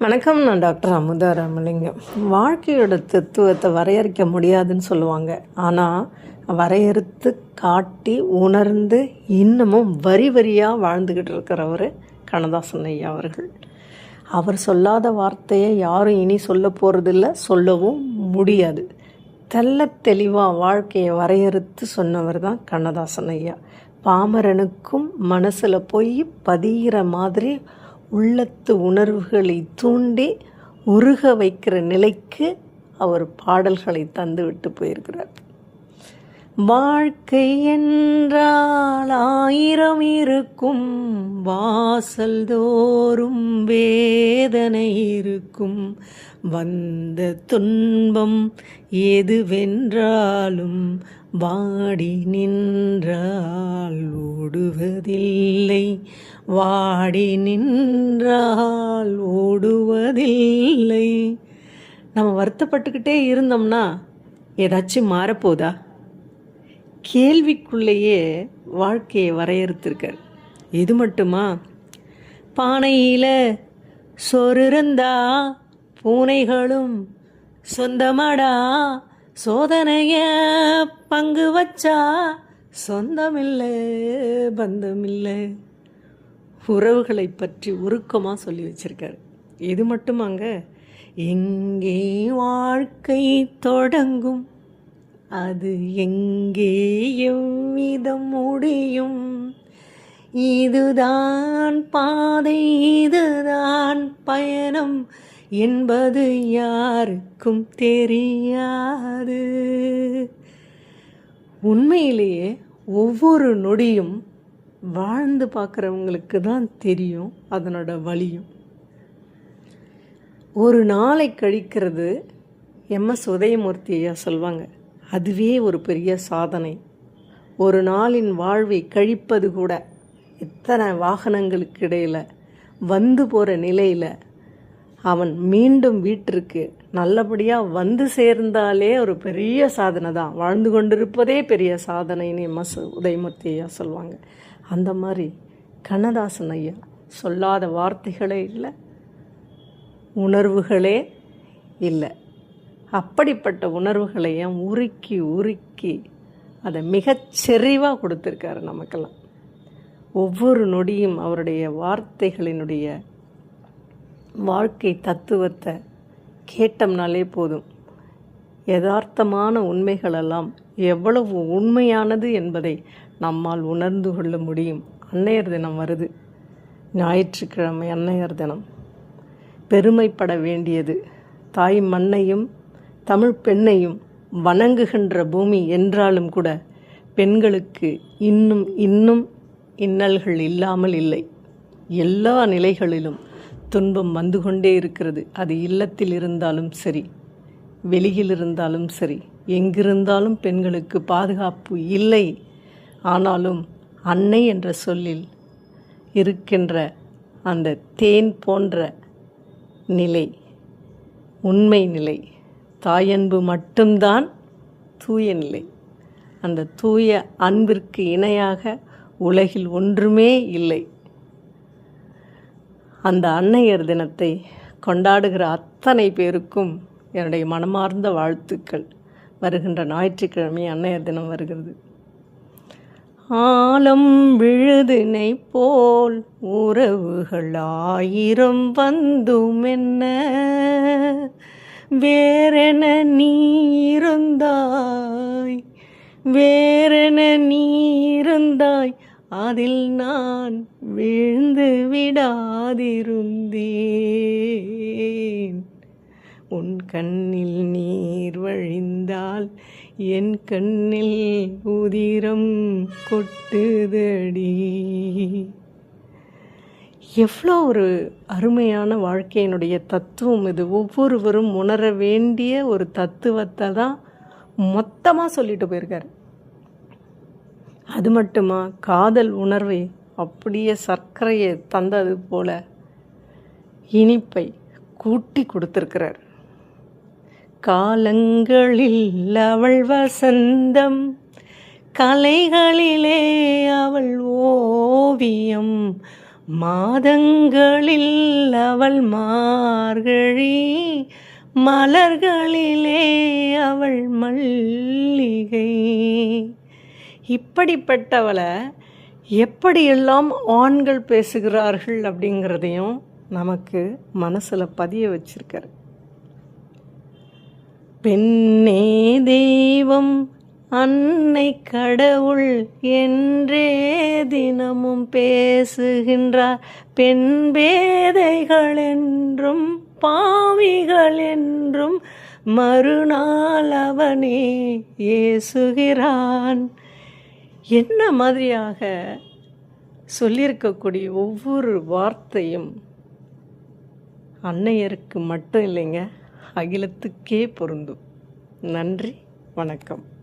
வணக்கம். நான் டாக்டர் அமுதா ராமலிங்கம். வாழ்க்கையோட தத்துவத்தை வரையறுக்க முடியாதுன்னு சொல்லுவாங்க. ஆனால் வரையறுத்து காட்டி உணர்ந்து இன்னமும் வரி வரியாக வாழ்ந்துக்கிட்டு இருக்கிறவர் கண்ணதாசன் ஐயா அவர்கள். அவர் சொல்லாத வார்த்தையை யாரும் இனி சொல்ல போகிறதில்ல, சொல்லவும் முடியாது. தெல்ல தெளிவாக வாழ்க்கையை வரையறுத்து சொன்னவர் தான் கண்ணதாசன் ஐயா. பாமரனுக்கும் மனசில் போய் பதிகிற மாதிரி உள்ளத்து உணர்வுகளை தூண்டி உருக வைக்கிற நிலைக்கு அவர் பாடல்களை தந்து விட்டு போயிருக்கிறார். வாழ்க்கை என்றால் 1000 இருக்கும், வாசல் தோறும் வேதனை இருக்கும், வந்த துன்பம் எதுவென்றாலும் வாடி நின்றால் ஓடுவதில்லை, வாடி நின்றால் ஓடுவதில்லை. நம்ம வருத்தப்பட்டுக்கிட்டே இருந்தோம்னா ஏதாச்சும் மாறப்போதா? கேள்விக்குள்ளேயே வாழ்க்கையை வரையறுத்திருக்கார். இது மட்டுமா? பானையில் சோறு இருந்தா பூனைகளும் சொந்தமடா, சோதனைய பங்கு வச்சா சொந்தமில்லை பந்தமில்லை. உறவுகளை பற்றி உருக்கமாக சொல்லி வச்சிருக்காரு. இது மட்டுமாங்க, எங்கே வாழ்க்கை தொடங்கும், அது எங்கே எவ்விதம் முடியும், இதுதான் பாதை இதுதான் பயணம் என்பது யாருக்கும் தெரியாது. உண்மையிலேயே ஒவ்வொரு நொடியும் வாழ்ந்து பார்க்குறவங்களுக்கு தான் தெரியும் அதனோட வலியும். ஒரு நாளை கழிக்கிறது எம்எஸ் உதயமூர்த்தி ஐயா சொல்வாங்க, அதுவே ஒரு பெரிய சாதனை. ஒரு நாளின் வாழ்வை கழிப்பது கூட இத்தனை வாகனங்களுக்கு இடையில் வந்து போகிற நிலையில் அவன் மீண்டும் வீட்டிற்கு நல்லபடியாக வந்து சேர்ந்தாலே ஒரு பெரிய சாதனை தான். வாழ்ந்து கொண்டிருப்பதே பெரிய சாதனைன்னு எம்எஸ் உதயமூர்த்தி ஐயா சொல்லுவாங்க. அந்த மாதிரி கண்ணதாசன் ஐயா சொல்லாத வார்த்தைகளே இல்லை, உணர்வுகளே இல்லை. அப்படிப்பட்ட உணர்வுகளையும் உருக்கி உருக்கி அதை மிகச்செறிவாக கொடுத்துருக்காரு நமக்கெல்லாம். ஒவ்வொரு நொடியும் அவருடைய வார்த்தைகளினுடைய வாழ்க்கை தத்துவத்தை கேட்டோம்னாலே போதும். யதார்த்தமான உண்மைகளெல்லாம் எவ்வளவு உண்மையானது என்பதை நம்மால் உணர்ந்து கொள்ள முடியும். அன்னையர் தினம் வருது, ஞாயிற்றுக்கிழமை அன்னையர் தினம். பெருமைப்பட வேண்டியது. தாய் மண்ணையும் தமிழ் பெண்ணையும் வணங்குகின்ற பூமி என்றாலும் கூட பெண்களுக்கு இன்னும் இன்னும் இன்னல்கள் இல்லாமல் இல்லை. எல்லா நிலைகளிலும் துன்பம் வந்து கொண்டே இருக்கிறது. அது இல்லத்தில் இருந்தாலும் சரி, வெளியில் இருந்தாலும் சரி, எங்கிருந்தாலும் பெண்களுக்கு பாதுகாப்பு இல்லை. ஆனாலும் அன்னை என்ற சொல்லில் இருக்கின்ற அந்த தேன் போன்ற நிலை உண்மை நிலை, தாயன்பு மட்டும்தான் தூய நிலை. அந்த தூய அன்பிற்கு இணையாக உலகில் ஒன்றுமே இல்லை. அந்த அன்னையர் தினத்தை கொண்டாடுகிற அத்தனை பேருக்கும் என்னுடைய மனமார்ந்த வாழ்த்துக்கள். வருகின்ற ஞாயிற்றுக்கிழமை அன்னையர் தினம் வருகிறது. ஆலம் விழுதினை போல் உறவுகள் 1000 வந்தும் என்ன, வேறென நீ இருந்தாய், வேறென நீ இருந்தாய், அதில் நான் விழுந்து விடாதிருந்தேன். உன் கண்ணில் நீர் வழிந்தால் என் கண்ணில் உதிரம் கொட்டுதடி. எவ்வளோ ஒரு அருமையான வாழ்க்கையினுடைய தத்துவம் இது. ஒவ்வொருவரும் உணர வேண்டிய ஒரு தத்துவத்தை தான் மொத்தமாக சொல்லிட்டு போயிருக்காரு. அது மட்டுமா, காதல் உணர்வை அப்படியே சர்க்கரையை தந்தது போல இனிப்பை கூட்டி கொடுத்துருக்கிறார். காலங்களில் அவள் வசந்தம், கலைகளிலே அவள் ஓவியம், மாதங்களில் அவள் மார்கழி, மலர்களிலே அவள் மல்லிகை. இப்படிப்பட்டவளை எப்படியெல்லாம் ஆண்கள் பேசுகிறார்கள் அப்படிங்கிறதையும் நமக்கு மனசில் பதிய வச்சிருக்காரு. பெண்ணே தெய்வம் அன்னை கடவுள் என்றே தினமும் பேசுகின்றார். பெண் பேதைகள் என்றும் பாவிகள் என்றும் மறுநாள் அவனே ஏசுகிறான். என்ன மாதிரியாக சொல்லியிருக்கக்கூடிய ஒவ்வொரு வார்த்தையும் அன்னையருக்கு மட்டும் இல்லைங்க, அகிலத்துக்கே பொருந்தும். நன்றி, வணக்கம்.